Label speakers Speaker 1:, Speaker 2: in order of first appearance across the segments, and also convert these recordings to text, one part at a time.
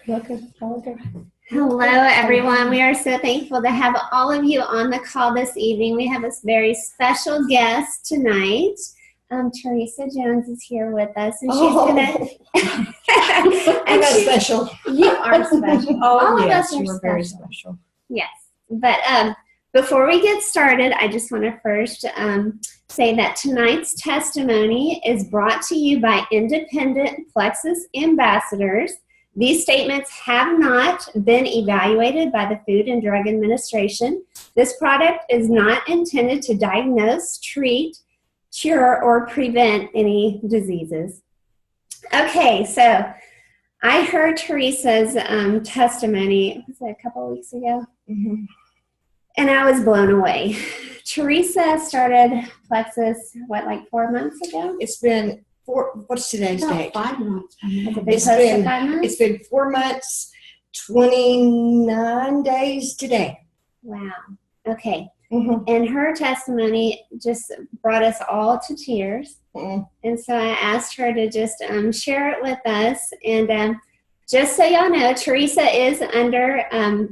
Speaker 1: Hello, everyone. We are so thankful to have all of you on the call this evening. We have a very special guest tonight. Teresa Jones is here with us, and she's gonna.
Speaker 2: I'm not special.
Speaker 1: You are special. All of us are
Speaker 2: you're very special.
Speaker 1: Yes, but before we get started, I just want to first say that tonight's testimony is brought to you by independent Plexus ambassadors. These statements have not been evaluated by the Food and Drug Administration. This product is not intended to diagnose, treat, cure, or prevent any diseases. Okay, so I heard Teresa's testimony, was it a couple of weeks ago?
Speaker 2: Mm-hmm.
Speaker 1: And I was blown away. Teresa started Plexus, like 4 months ago?
Speaker 2: It's been what's today's date?
Speaker 3: 5 months.
Speaker 2: It's been 4 months, 29 days today.
Speaker 1: Wow. Okay.
Speaker 2: Mm-hmm.
Speaker 1: And her testimony just brought us all to tears.
Speaker 2: Mm-hmm.
Speaker 1: And so I asked her to just share it with us. And just so y'all know, Teresa is under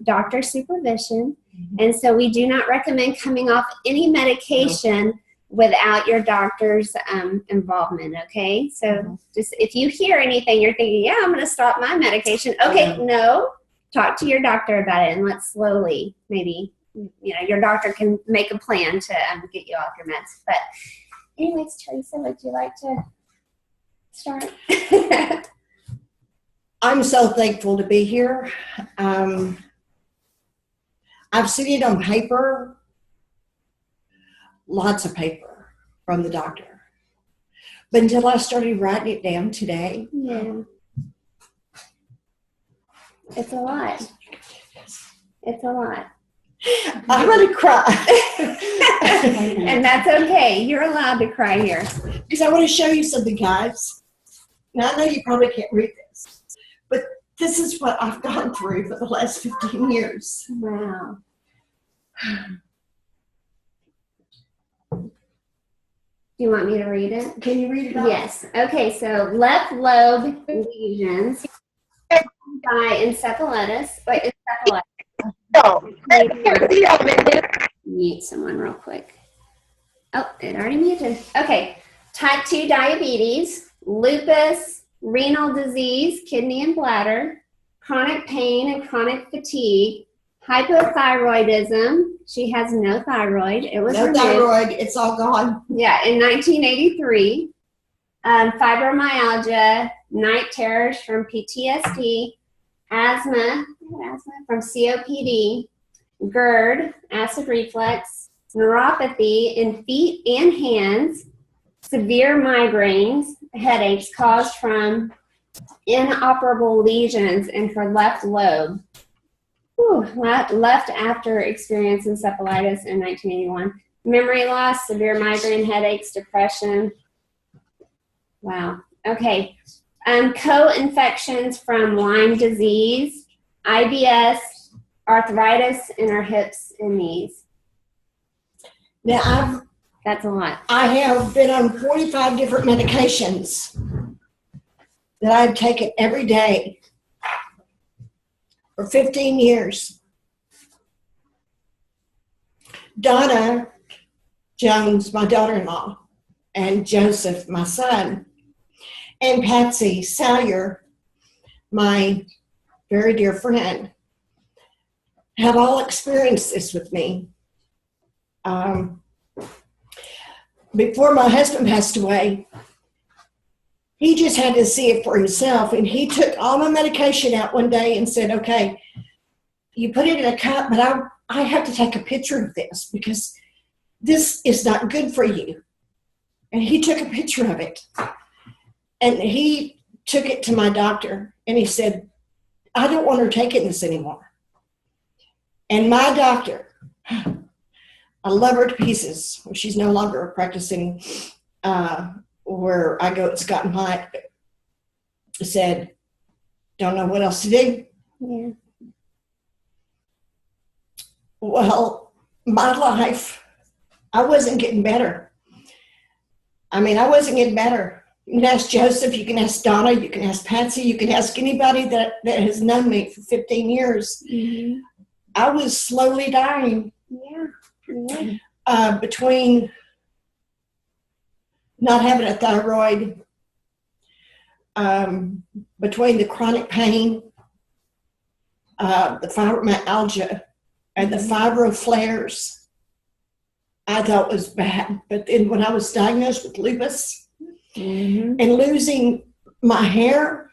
Speaker 1: doctor supervision. Mm-hmm. And so we do not recommend coming off any medication without your doctor's involvement, okay? So just if you hear anything, you're thinking, yeah, I'm going to stop my medication. Okay, no, talk to your doctor about it, and let's slowly maybe, your doctor can make a plan to get you off your meds. But anyways, Teresa, would you like to start?
Speaker 2: I'm so thankful to be here. I've seen it on paper, lots of paper from the doctor. But until I started writing it down today.
Speaker 1: Yeah. It's a lot. It's a lot.
Speaker 2: I'm going to cry.
Speaker 1: And that's okay. You're allowed to cry here.
Speaker 2: Because I want to show you something, guys. Now, I know you probably can't read this, but this is what I've gone through for the last 15 years.
Speaker 1: Wow. Do you want me to read it?
Speaker 2: Can you read it out?
Speaker 1: Yes. Okay, so left lobe lesions by encephalitis. Wait, encephalitis. Mute someone real quick. Oh, it already muted. Okay. Type 2 diabetes, lupus, renal disease, kidney and bladder, chronic pain and chronic fatigue, hypothyroidism. She has no thyroid. It was
Speaker 2: no
Speaker 1: removed.
Speaker 2: Thyroid. It's all gone.
Speaker 1: Yeah, in 1983. Fibromyalgia, night terrors from PTSD, asthma from COPD, GERD, acid reflux, neuropathy in feet and hands, severe migraines, headaches caused from inoperable lesions in her left lobe. Left after experience encephalitis in 1981. Memory loss, severe migraine, headaches, depression. Wow. Okay. Co-infections from Lyme disease, IBS, arthritis in her hips and knees.
Speaker 2: Now,
Speaker 1: that's a lot.
Speaker 2: I have been on 45 different medications that I've taken every day for 15 years. Donna Jones, my daughter-in-law, and Joseph, my son, and Patsy Salyer, my very dear friend, have all experienced this with me. Before my husband passed away, he just had to see it for himself, and he took all my medication out one day and said, okay, you put it in a cup, but I have to take a picture of this because this is not good for you. And he took a picture of it, and he took it to my doctor, and he said, I don't want her taking this anymore. And my doctor, I love her to pieces. She's no longer practicing where I go at Scott and White, said, don't know what else to do.
Speaker 1: Yeah.
Speaker 2: Well, my life, I wasn't getting better. I wasn't getting better. You can ask Joseph, you can ask Donna, you can ask Patsy, you can ask anybody that has known me for 15 years.
Speaker 1: Mm-hmm.
Speaker 2: I was slowly dying.
Speaker 1: Yeah.
Speaker 2: Between not having a thyroid, between the chronic pain, the fibromyalgia, and the fibro flares, I thought was bad. But then when I was diagnosed with lupus and losing my hair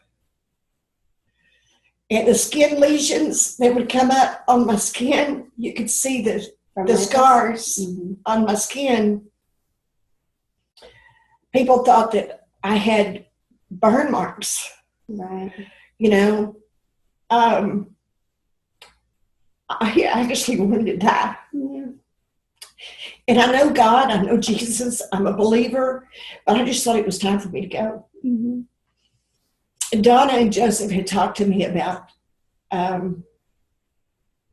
Speaker 2: and the skin lesions that would come up on my skin, you could see the scars on my skin. People thought that I had burn marks.
Speaker 1: Right.
Speaker 2: You know, I actually wanted to die.
Speaker 1: Yeah.
Speaker 2: And I know God, I know Jesus, I'm a believer, but I just thought it was time for me to go.
Speaker 1: Mm-hmm.
Speaker 2: And Donna and Joseph had talked to me about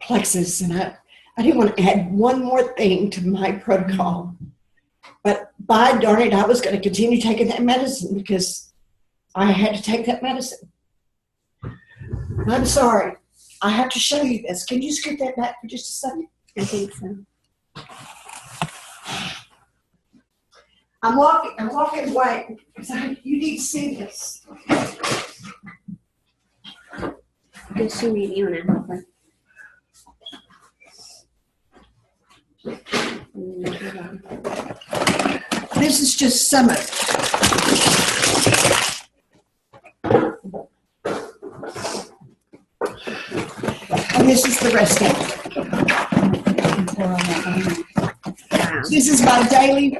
Speaker 2: plexus, and I didn't want to add one more thing to my protocol. But by darn it, I was going to continue taking that medicine because I had to take that medicine. I'm sorry. I have to show you this. Can you scoot that back for just a second?
Speaker 1: I think so.
Speaker 2: I'm walking away because you need to see this.
Speaker 1: Does she need you want to help her?
Speaker 2: This is just some of it. And this is the rest of it.
Speaker 1: Wow.
Speaker 2: This is my daily,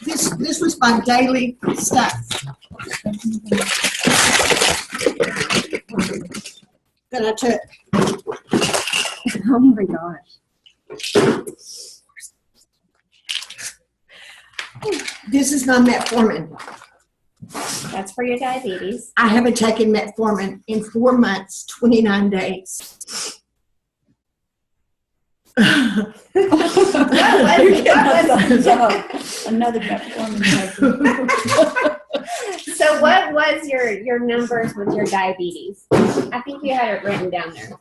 Speaker 2: this was my daily stuff that I took.
Speaker 1: Oh my gosh.
Speaker 2: This is my metformin.
Speaker 1: That's for your diabetes.
Speaker 2: I haven't taken metformin in 4 months, 29 days.
Speaker 3: Another metformin.
Speaker 1: So what was your numbers with your diabetes? I think you had it written down there.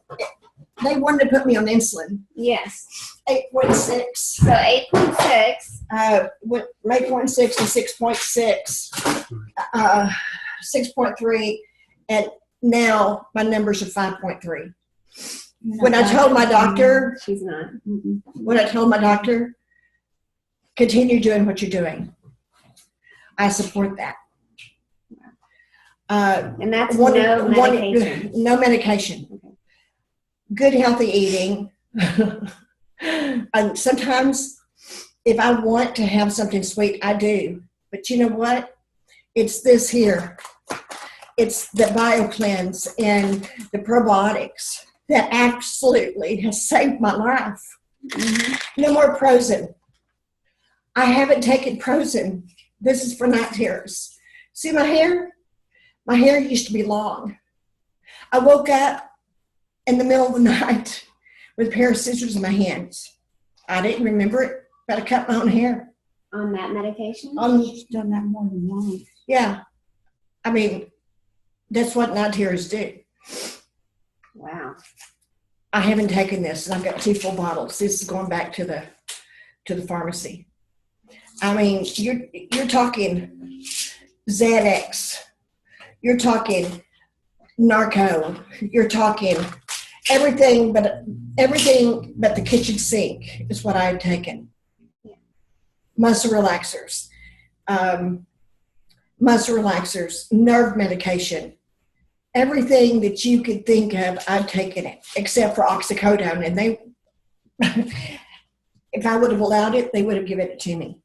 Speaker 2: They wanted to put me on insulin.
Speaker 1: Yes.
Speaker 2: 8.6.
Speaker 1: So 8.6.
Speaker 2: Went 8.6 to 6.6, 6.3, and now my numbers are 5.3. When I told my doctor,
Speaker 1: She's not.
Speaker 2: when I told my doctor, continue doing what you're doing, I support that.
Speaker 1: And that's no medication.
Speaker 2: No medication.
Speaker 1: Okay.
Speaker 2: Good healthy eating. And sometimes if I want to have something sweet, I do. But you know what? It's this here. It's the BioCleanse and the probiotics that absolutely has saved my life.
Speaker 1: Mm-hmm.
Speaker 2: No more Prozen. I haven't taken Prozen. This is for night terrors. See my hair? My hair used to be long. I woke up in the middle of the night with a pair of scissors in my hands. I didn't remember it, but I cut my own hair.
Speaker 1: On that medication?
Speaker 3: She's done that more than once.
Speaker 2: Yeah. I mean, that's what night terrors do.
Speaker 1: Wow.
Speaker 2: I haven't taken this, and I've got 2 full bottles. This is going back to the pharmacy. I mean, you're talking Xanax. You're talking Narco. You're talking everything but the kitchen sink is what I've taken.
Speaker 1: Yeah.
Speaker 2: Muscle relaxers, nerve medication. Everything that you could think of, I've taken it, except for oxycodone. And they, if I would have allowed it, they would have given it to me.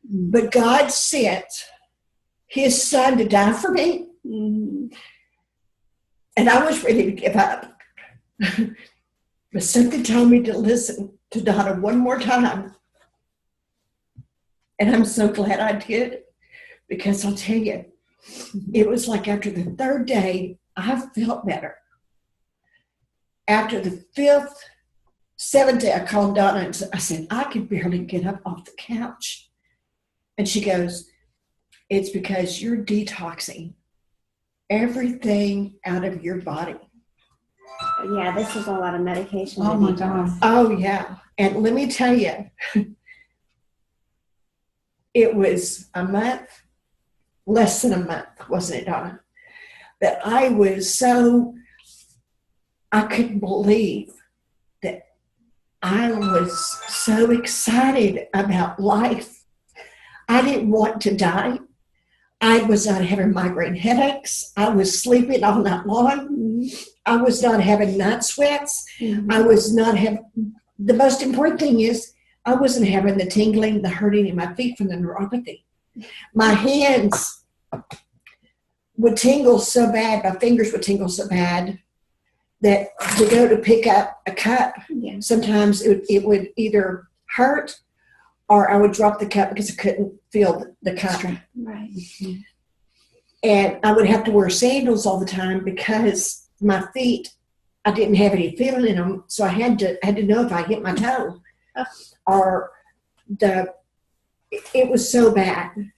Speaker 2: But God sent his son to die for me.
Speaker 1: Mm-hmm.
Speaker 2: And I was ready to give up. But something told me to listen to Donna one more time. And I'm so glad I did, because I'll tell you, it was like after the 3rd day, I felt better. After the 5th, 7th day, I called Donna and I said, I could barely get up off the couch. And she goes, It's because you're detoxing everything out of your body.
Speaker 1: Yeah, this is a lot of medication.
Speaker 3: Oh
Speaker 1: to
Speaker 3: my
Speaker 1: detox.
Speaker 3: God.
Speaker 2: Oh, yeah. And let me tell you, it was a month, less than a month, wasn't it, Donna? That I couldn't believe that I was so excited about life. I didn't want to die. I was not having migraine headaches. I was sleeping all night long. I was not having night sweats.
Speaker 1: Mhm.
Speaker 2: I was not having, the most important thing is, I wasn't having the tingling, the hurting in my feet from the neuropathy. My hands would tingle so bad, my fingers would tingle so bad that to go to pick up a cup,
Speaker 1: Yeah.
Speaker 2: sometimes it would either hurt or I would drop the cup because I couldn't feel the cup.
Speaker 1: Right.
Speaker 2: And I would have to wear sandals all the time because my feet, I didn't have any feeling in them. So I had to know if I hit my toe or it was so bad.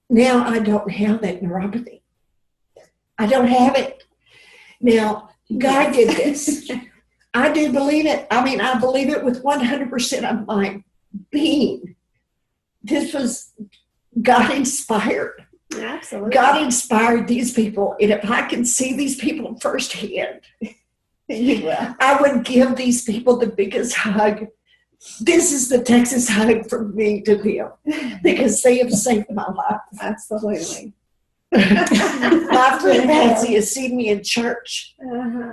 Speaker 2: Now I don't have that neuropathy. I don't have it. Now, God did this. I do believe it. I mean, I believe it with 100% of my being. This was God inspired.
Speaker 1: Absolutely.
Speaker 2: God inspired these people. And if I can see these people firsthand,
Speaker 1: You will.
Speaker 2: I would give these people the biggest hug. This is the Texas hug from me to them because they have saved my life.
Speaker 1: Absolutely.
Speaker 2: My friend Patsy has seen me in church,
Speaker 1: Uh-huh.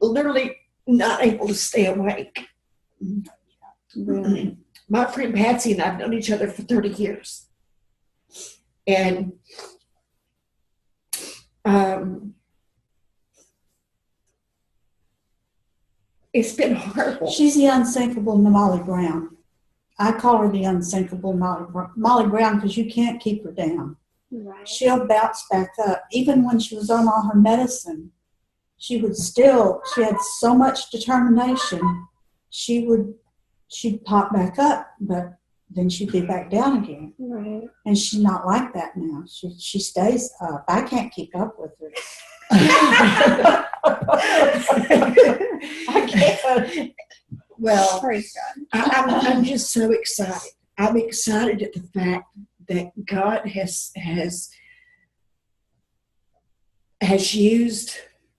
Speaker 2: literally not able to stay awake.
Speaker 1: Really.
Speaker 2: My friend Patsy and I have known each other for 30 years. And it's been horrible.
Speaker 3: She's the unsinkable Molly Brown. I call her the unsinkable Molly Brown because you can't keep her down.
Speaker 1: Right.
Speaker 3: She'll bounce back up. Even when she was on all her medicine, she had so much determination. She'd pop back up, but then she'd be back down again.
Speaker 1: Right.
Speaker 3: And she's not like that now. She stays up. I can't keep up with her. I can't.
Speaker 2: Well,
Speaker 1: Praise God.
Speaker 2: I'm just so excited. I'm excited at the fact that God has used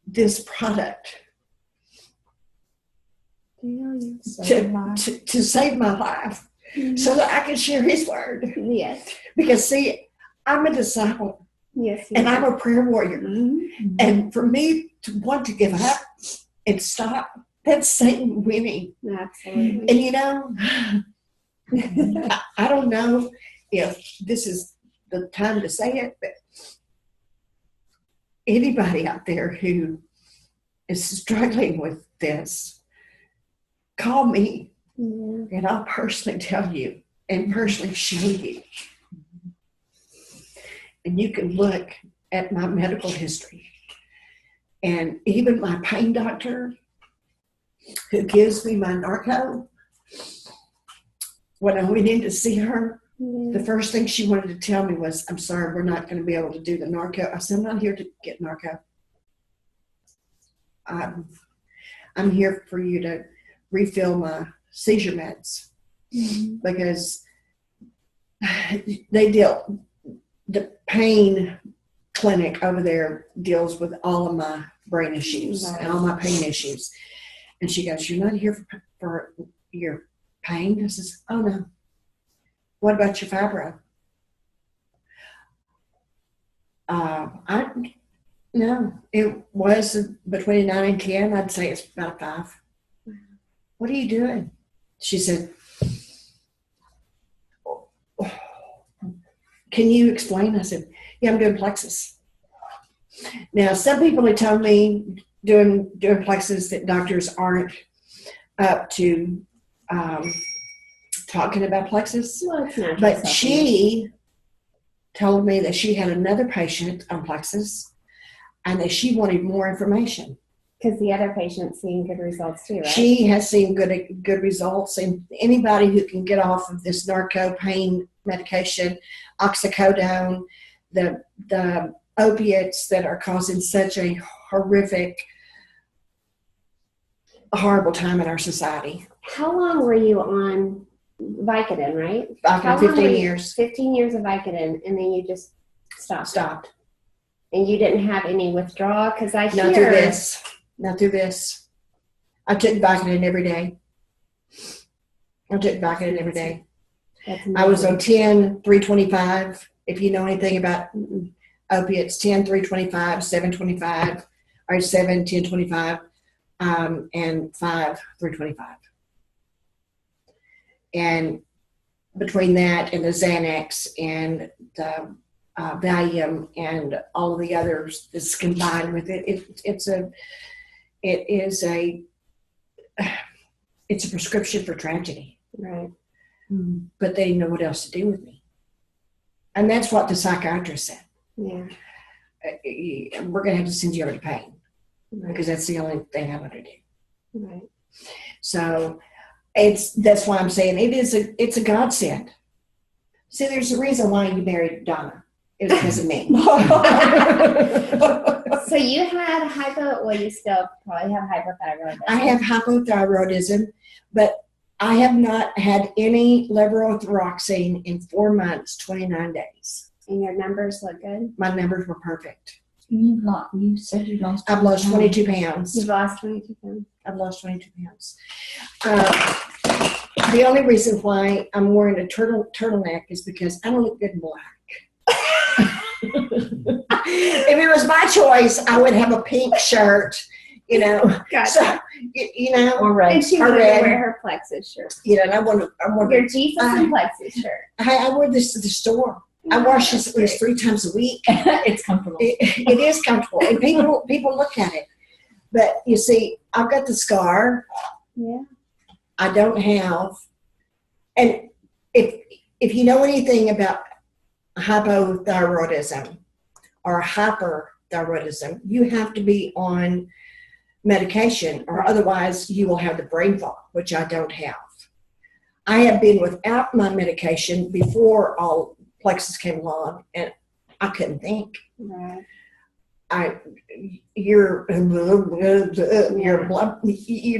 Speaker 2: this product to save my life so that I can share his word.
Speaker 1: Yes.
Speaker 2: Because see, I'm a disciple
Speaker 1: Yes.
Speaker 2: and I'm a prayer warrior.
Speaker 1: Mhm.
Speaker 2: And for me to want to give up and stop, that's Satan winning.
Speaker 1: Absolutely.
Speaker 2: And you know, I don't know if this is the time to say it, but anybody out there who is struggling with this, call me
Speaker 1: Yeah.
Speaker 2: and I'll personally tell you and personally show you. And you can look at my medical history. And even my pain doctor who gives me my narco, when I went in to see her, the first thing she wanted to tell me was, I'm sorry, we're not going to be able to do the narco. I said, I'm not here to get narco. I'm here for you to refill my seizure meds because the pain clinic over there deals with all of my brain issues and all my pain issues. And she goes, you're not here for your pain? I says, oh no. What about your fibro? No, it was between 9 and 10. I'd say it's about 5. What are you doing? She said, can you explain? I said, yeah, I'm doing plexus. Now, some people have told me doing plexus that doctors aren't up to talking about plexus.
Speaker 1: Well, it's not.
Speaker 2: But she told me that she had another patient on plexus and that she wanted more information.
Speaker 1: Because the other patient's seeing good results too, right?
Speaker 2: She has seen good results, and anybody who can get off of this narco pain medication, oxycodone, the opiates that are causing such a horrible time in our society.
Speaker 1: How long were you on Vicodin, right?
Speaker 2: About 15 years.
Speaker 1: 15 years of Vicodin, and then you just stopped. And you didn't have any withdrawal? Because I hear...
Speaker 2: Not through this. I took Vicodin every day. I was on 10, 325. If you know anything about opiates, 10, 325, 725, or 7, 10, 25, and 5, 325. And between that and the Xanax and the Valium and all of the others that's combined with it, it's a prescription for tragedy.
Speaker 1: Right.
Speaker 2: But they didn't know what else to do with me. And that's what the psychiatrist said.
Speaker 1: Yeah.
Speaker 2: We're going to have to send you over to pain,
Speaker 1: Right.
Speaker 2: because that's the only thing I'm going to do.
Speaker 1: Right.
Speaker 2: So that's why I'm saying it's a godsend. See, there's a reason why you married Donna. It was because of me.
Speaker 1: So you had you still probably have hypothyroidism.
Speaker 2: I have hypothyroidism, but I have not had any levothyroxine in 4 months, 29 days.
Speaker 1: And your numbers look good?
Speaker 2: My numbers were perfect.
Speaker 3: You said you lost.
Speaker 2: I've lost 22 pounds.
Speaker 1: You've lost 22 pounds.
Speaker 2: I've lost 22 pounds. The only reason why I'm wearing a turtleneck is because I don't look good in black. If it was my choice, I would have a pink shirt,
Speaker 1: Gotcha.
Speaker 2: So,
Speaker 3: Or red.
Speaker 1: And she
Speaker 2: Or
Speaker 1: wanted
Speaker 2: red.
Speaker 1: to wear her Plexus shirt.
Speaker 2: And I want
Speaker 1: Your Jesus and Plexus shirt.
Speaker 2: I wear this to the store. I wash this at least 3 times a week.
Speaker 3: It's comfortable.
Speaker 2: It is comfortable, and people look at it. But you see, I've got the scar.
Speaker 1: Yeah.
Speaker 2: I don't have, and if you know anything about hypothyroidism or hyperthyroidism, you have to be on medication, or otherwise you will have the brain fog, which I don't have. I have been without my medication before all Plexus came along, and I couldn't think.
Speaker 1: Right.
Speaker 2: You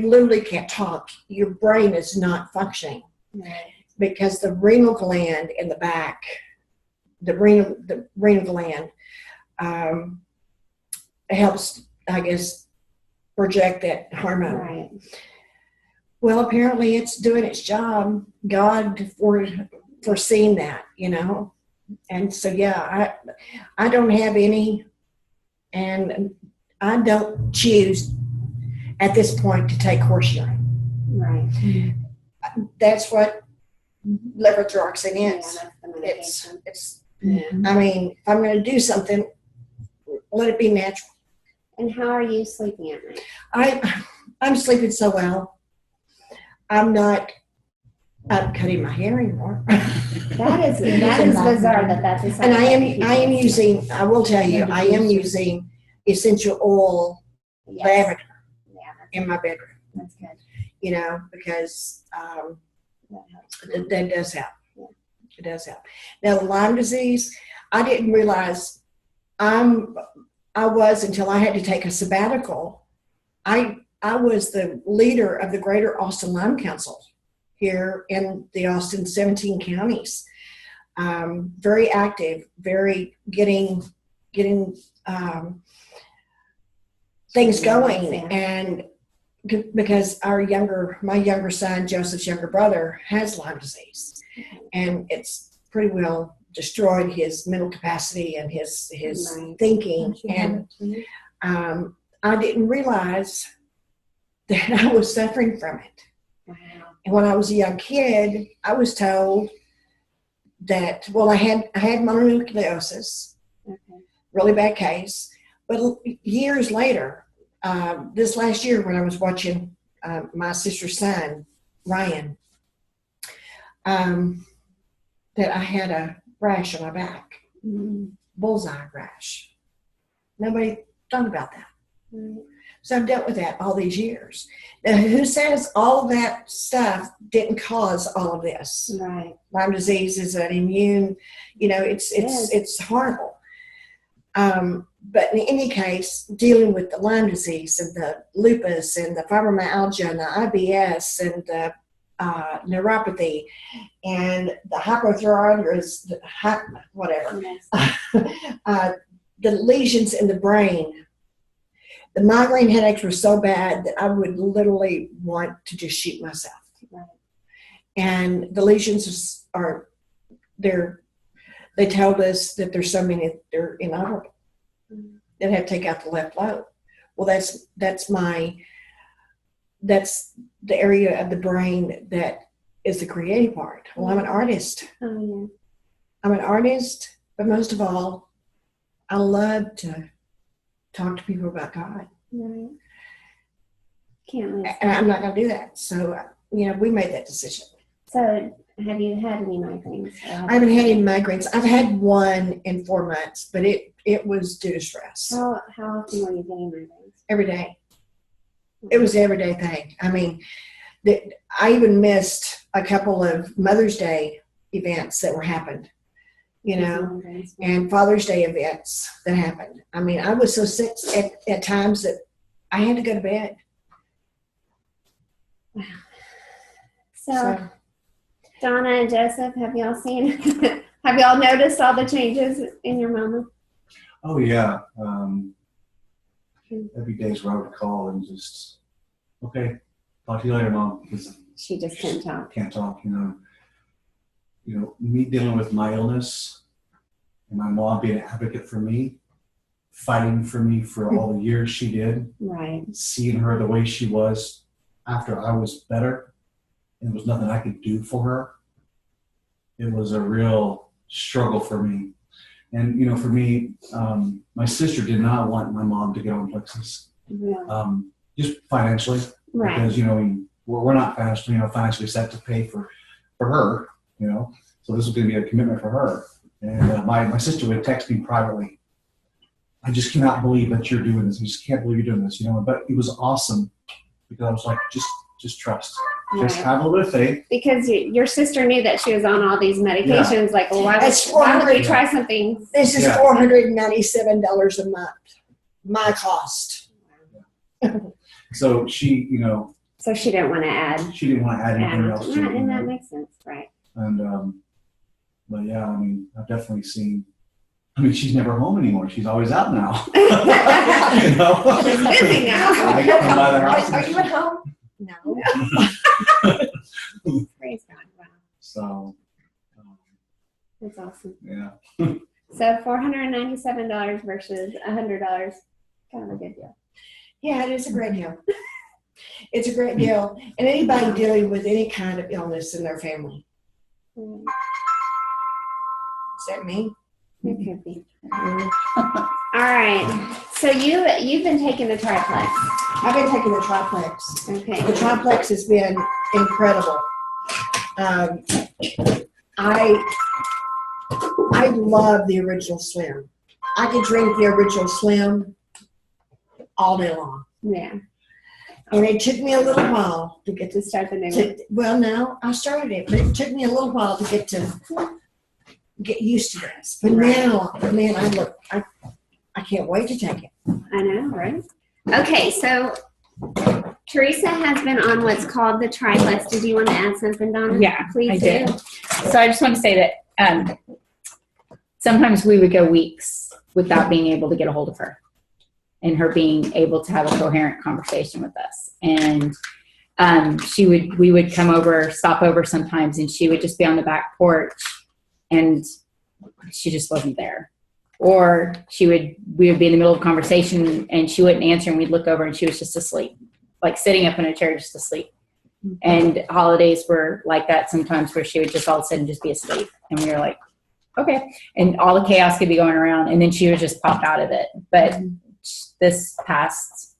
Speaker 2: literally can't talk. Your brain is not functioning.
Speaker 1: Right.
Speaker 2: Because the renal gland in the back, the renal gland helps, I guess, project that hormone.
Speaker 1: Right.
Speaker 2: Well, apparently it's doing its job. God foreseen that, And so, yeah, I don't have any, and I don't choose at this point to take horse urine.
Speaker 1: Right.
Speaker 2: That's what levothyroxine
Speaker 1: Yeah,
Speaker 2: is.
Speaker 1: that's the medication.
Speaker 2: It's.
Speaker 1: Yeah.
Speaker 2: I mean, if I'm going to do something, let it be natural.
Speaker 1: And how are you sleeping at night?
Speaker 2: I'm sleeping so well. I'm cutting my hair anymore.
Speaker 1: That is bizarre that's a side
Speaker 2: And I
Speaker 1: effect
Speaker 2: am
Speaker 1: people-
Speaker 2: using, I will tell you, I am using essential oil
Speaker 1: Yes.
Speaker 2: lavender
Speaker 1: Yeah,
Speaker 2: in my bedroom,
Speaker 1: that's good.
Speaker 2: because
Speaker 1: That helps.
Speaker 2: that does help.
Speaker 1: Yeah.
Speaker 2: It does help. Now, the Lyme disease, I didn't realize I was until I had to take a sabbatical. I was the leader of the Greater Austin Lyme Council here in the Austin 17 counties. Very active, very getting things going.
Speaker 1: Yeah.
Speaker 2: And because my younger son, Joseph's younger brother, has Lyme disease, and it's pretty well destroyed his mental capacity and his
Speaker 1: Right.
Speaker 2: thinking. And I didn't realize that I was suffering from it.
Speaker 1: Wow.
Speaker 2: And when I was a young kid, I was told that, well, I had mononucleosis,
Speaker 1: Okay.
Speaker 2: really bad case. But years later, this last year when I was watching my sister's son, Ryan, that I had a rash on my back,
Speaker 1: Mm-hmm.
Speaker 2: bullseye rash. Nobody thought about that.
Speaker 1: Right.
Speaker 2: So I've dealt with that all these years. Now, who says all of that stuff didn't cause all of this?
Speaker 1: Right.
Speaker 2: Lyme disease is an immune, it's horrible. But in any case, dealing with the Lyme disease and the lupus and the fibromyalgia and the IBS and the neuropathy and the hypothyroidism, whatever,
Speaker 1: Yes.
Speaker 2: the lesions in the brain. The migraine headaches were so bad that I would literally want to just shoot myself.
Speaker 1: Right.
Speaker 2: And the lesions they told us that there's so many, they're inoperable. They'd have to take out the left lobe. Well, that's the area of the brain that is the creative part. Well, I'm an artist.
Speaker 1: Oh, yeah.
Speaker 2: I'm an artist, but most of all, I love to talk to people about God.
Speaker 1: Right. Can't lose.
Speaker 2: And I'm not going to do that. So, we made that decision.
Speaker 1: So, have you had any migraines?
Speaker 2: I haven't had any migraines. I've had one in 4 months, but it was due to stress.
Speaker 1: How often were you getting migraines?
Speaker 2: Every day. It was an everyday thing. I mean, I even missed a couple of Mother's Day events that were happened, and Father's Day events that happened. I mean, I was so sick at times that I had to go to bed.
Speaker 1: Wow. So Donna and Joseph, have y'all noticed all the changes in your mama?
Speaker 4: Oh, yeah. Every day's where I would call and just, okay, talk to you later, Mom. Because
Speaker 1: She just can't talk.
Speaker 4: Can't talk, me dealing with my illness and my mom being an advocate for me, fighting for me for all the years she did,
Speaker 1: Right.
Speaker 4: seeing her the way she was after I was better, and there was nothing I could do for her. It was a real struggle for me. And, for me, my sister did not want my mom to get on Plexus,
Speaker 1: Yeah.
Speaker 4: just financially,
Speaker 1: Right.
Speaker 4: because, we're not financially set to pay for her, so this was going to be a commitment for her. And my sister would text me privately, I just cannot believe that you're doing this. I just can't believe you're doing this, but it was awesome because I was like, just trust. Just
Speaker 1: Right.
Speaker 4: have a little bit of faith.
Speaker 1: Because your sister knew that she was on all these medications. Like, well, why
Speaker 2: That's
Speaker 1: would we
Speaker 2: $400.
Speaker 1: try something?
Speaker 2: This is
Speaker 4: Yeah.
Speaker 2: $497 a month. My cost.
Speaker 4: So she,
Speaker 1: So she didn't want to add.
Speaker 4: she didn't want to add anything else to it.
Speaker 1: And that makes sense, right?
Speaker 4: And, but yeah, I've definitely seen, she's never home anymore. She's always out now.
Speaker 1: She's busy now.
Speaker 4: I come by the house.
Speaker 2: Are you at home? No.
Speaker 1: Praise God. Wow.
Speaker 4: So,
Speaker 1: That's awesome.
Speaker 4: yeah.
Speaker 1: So $497 versus $100, kind of a good deal.
Speaker 2: Yeah, it is a great deal. It's a great deal. And anybody dealing with any kind of illness in their family.
Speaker 1: Mm,
Speaker 2: Is that me?
Speaker 1: It could be. All right. So you've been taking the triplex.
Speaker 2: I've been taking the triplex.
Speaker 1: Okay.
Speaker 2: The triplex has been incredible. I love the original Slim. I could drink the original Slim all day long.
Speaker 1: Yeah.
Speaker 2: And it took me a little while to get
Speaker 1: To start the new one.
Speaker 2: well, no, I started it, but it took me a little while to get used to this. But
Speaker 1: Right.
Speaker 2: now, man, I can't wait to take it.
Speaker 1: I know, right? Okay, so Teresa has been on what's called the triplex. Did you want to add something, Donna?
Speaker 5: Yeah,
Speaker 1: Please
Speaker 5: I
Speaker 1: do.
Speaker 5: did. So I just want to say that sometimes we would go weeks without being able to get a hold of her and her being able to have a coherent conversation with us. And we would come over, stop over sometimes, and she would just be on the back porch and she just wasn't there. Or we would be in the middle of a conversation and she wouldn't answer and we'd look over and she was just asleep, like sitting up in a chair just asleep. And holidays were like that sometimes where she would just all of a sudden just be asleep. And we were like, okay. And all the chaos could be going around and then she would just pop out of it. But this past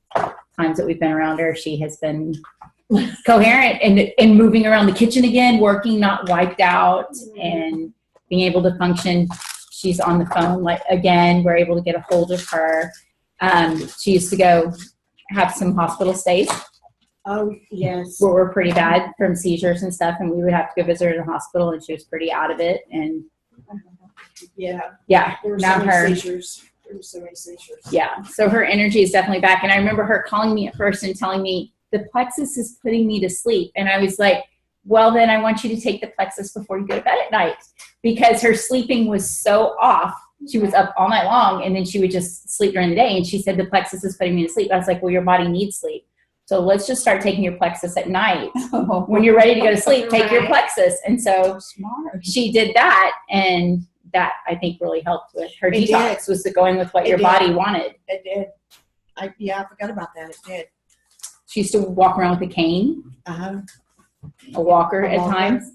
Speaker 5: times that we've been around her, she has been coherent and moving around the kitchen again, working, not wiped out, and being able to function. She's on the phone, like, again, we're able to get a hold of her. She used to go have some hospital stays
Speaker 2: Oh, yes.
Speaker 5: where we're pretty bad from seizures and stuff, and we would have to go visit her in the hospital, and she was pretty out of it. And
Speaker 2: Yeah.
Speaker 5: yeah,
Speaker 2: There were
Speaker 5: now
Speaker 2: so
Speaker 5: her.
Speaker 2: many seizures. There were so many seizures.
Speaker 5: Yeah, so her energy is definitely back. And I remember her calling me at first and telling me, the plexus is putting me to sleep. And I was like, well, then I want you to take the plexus before you go to bed at night, because her sleeping was so off. She was up all night long, and then she would just sleep during the day. And she said, the plexus is putting me to sleep. I was like, well, your body needs sleep. So let's just start taking your plexus at night. When you're ready to go to sleep, take your
Speaker 1: Right.
Speaker 3: Oh,
Speaker 5: plexus. And so
Speaker 3: Smart.
Speaker 5: she did that, and that I think really helped with her
Speaker 2: It
Speaker 5: detox, was going with what
Speaker 2: It
Speaker 5: your
Speaker 2: did.
Speaker 5: body wanted.
Speaker 2: It did. I forgot about that. It did.
Speaker 5: She used to walk around with a cane,
Speaker 2: Uh-huh.
Speaker 5: a walker
Speaker 2: A
Speaker 5: at
Speaker 2: walker.
Speaker 5: times.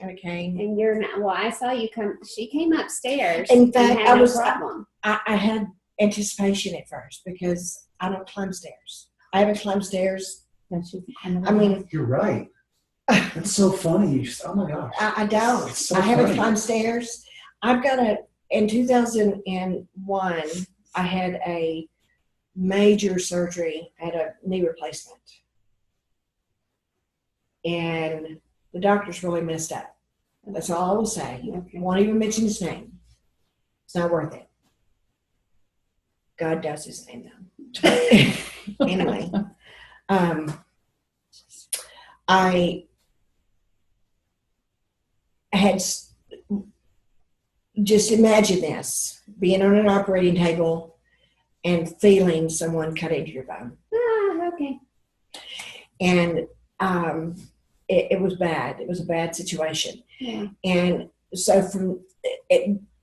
Speaker 2: And a cane.
Speaker 1: And you're not, well, I saw you come, she came upstairs.
Speaker 2: In
Speaker 1: and
Speaker 2: fact,
Speaker 1: had
Speaker 2: I
Speaker 1: no
Speaker 2: was-
Speaker 1: problem.
Speaker 2: I had anticipation at first because I don't climb stairs. I haven't climbed stairs. I mean,
Speaker 4: You're right. That's so funny. Oh my gosh.
Speaker 2: I don't.
Speaker 4: It's so
Speaker 2: I haven't
Speaker 4: funny.
Speaker 2: climbed stairs. I've got in 2001, I had a major surgery. I had a knee replacement. And the doctors really messed up. That's all I will say.
Speaker 1: Okay.
Speaker 2: I won't even mention his name. It's not worth it. God does his name though. Anyway, I had just imagine this, being on an operating table and feeling someone cut into your bone.
Speaker 1: Ah, okay.
Speaker 2: And it was bad. It was a bad situation.
Speaker 1: Yeah.
Speaker 2: And so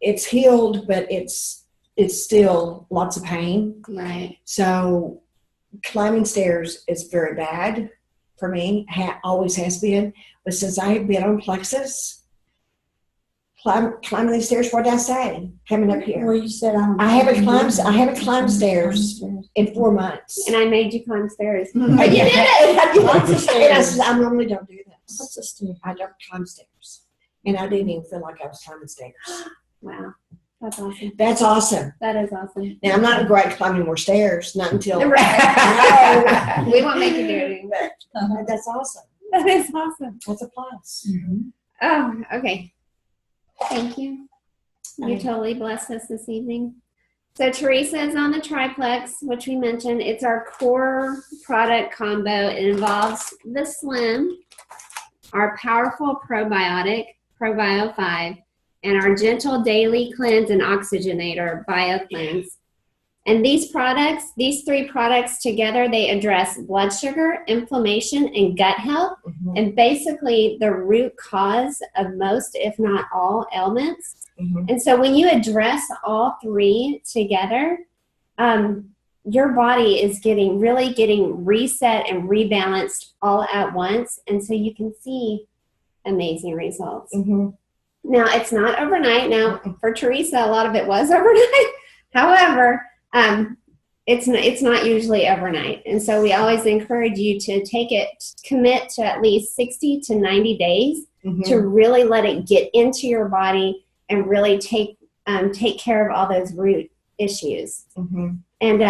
Speaker 2: it's healed, but it's still lots of pain.
Speaker 1: Right.
Speaker 2: So climbing stairs is very bad for me. Always has been. But since I have been on plexus, climbing these stairs, what did I say? Coming up here.
Speaker 3: Well, you said
Speaker 2: I haven't climbed stairs in 4 months.
Speaker 1: And I made you climb stairs.
Speaker 2: Oh, you did it.
Speaker 3: Lots of stairs.
Speaker 2: And I said, I normally don't do this.
Speaker 3: What's the stair?
Speaker 2: I don't climb stairs. And I didn't even feel like I was climbing stairs.
Speaker 1: Wow. That's awesome.
Speaker 2: That's awesome.
Speaker 1: That is awesome.
Speaker 2: Now, I'm not great at climbing more stairs, not until.
Speaker 1: Right. We won't make you do anything, but
Speaker 2: That's awesome.
Speaker 1: that is awesome.
Speaker 2: That's a plus.
Speaker 1: Oh, okay. Thank you. You
Speaker 2: Thank you.
Speaker 1: totally blessed us this evening. So Teresa is on the triplex, which we mentioned. It's our core product combo. It involves the Slim, our powerful probiotic, ProBio 5, and our gentle daily cleanse and oxygenator, BioCleanse. And these three products together, they address blood sugar, inflammation, and gut health.
Speaker 2: Mhm.
Speaker 1: And basically the root cause of most, if not all, ailments.
Speaker 2: Mhm.
Speaker 1: And so when you address all three together, your body is really getting reset and rebalanced all at once. And so you can see amazing results.
Speaker 2: Mhm.
Speaker 1: Now, it's not overnight. Now, for Teresa, a lot of it was overnight. However, it's not usually overnight. And so we always encourage you to commit to at least 60 to 90 days
Speaker 2: Mhm.
Speaker 1: to really let it get into your body and really take care of all those root issues.
Speaker 2: Mhm.
Speaker 1: And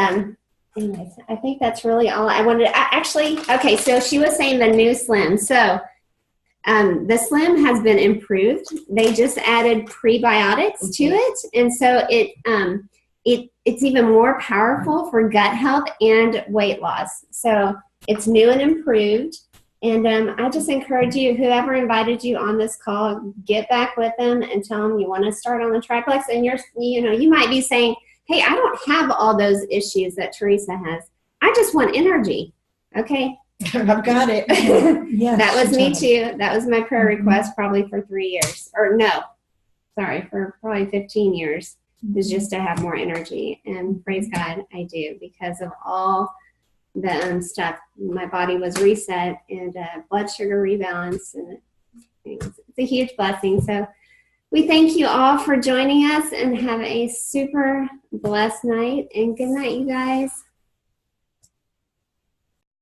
Speaker 1: anyways, I think that's really all I wanted to, okay, so she was saying the new Slim. So the Slim has been improved. They just added prebiotics to it. And so it's even more powerful for gut health and weight loss. So it's new and improved. And I just encourage you, whoever invited you on this call, get back with them and tell them you want to start on the triplex. And you might be saying, hey, I don't have all those issues that Teresa has. I just want energy. Okay.
Speaker 2: I've got it.
Speaker 3: Yes,
Speaker 1: That was
Speaker 3: she
Speaker 1: me
Speaker 3: does.
Speaker 1: too. That was my prayer request probably for 3 years. Or no, sorry, for probably 15 years. Is just to have more energy. And praise God, I do, because of all the stuff. My body was reset and blood sugar rebalance, and it's a huge blessing. So we thank you all for joining us, and have a super blessed night, and good night, you guys.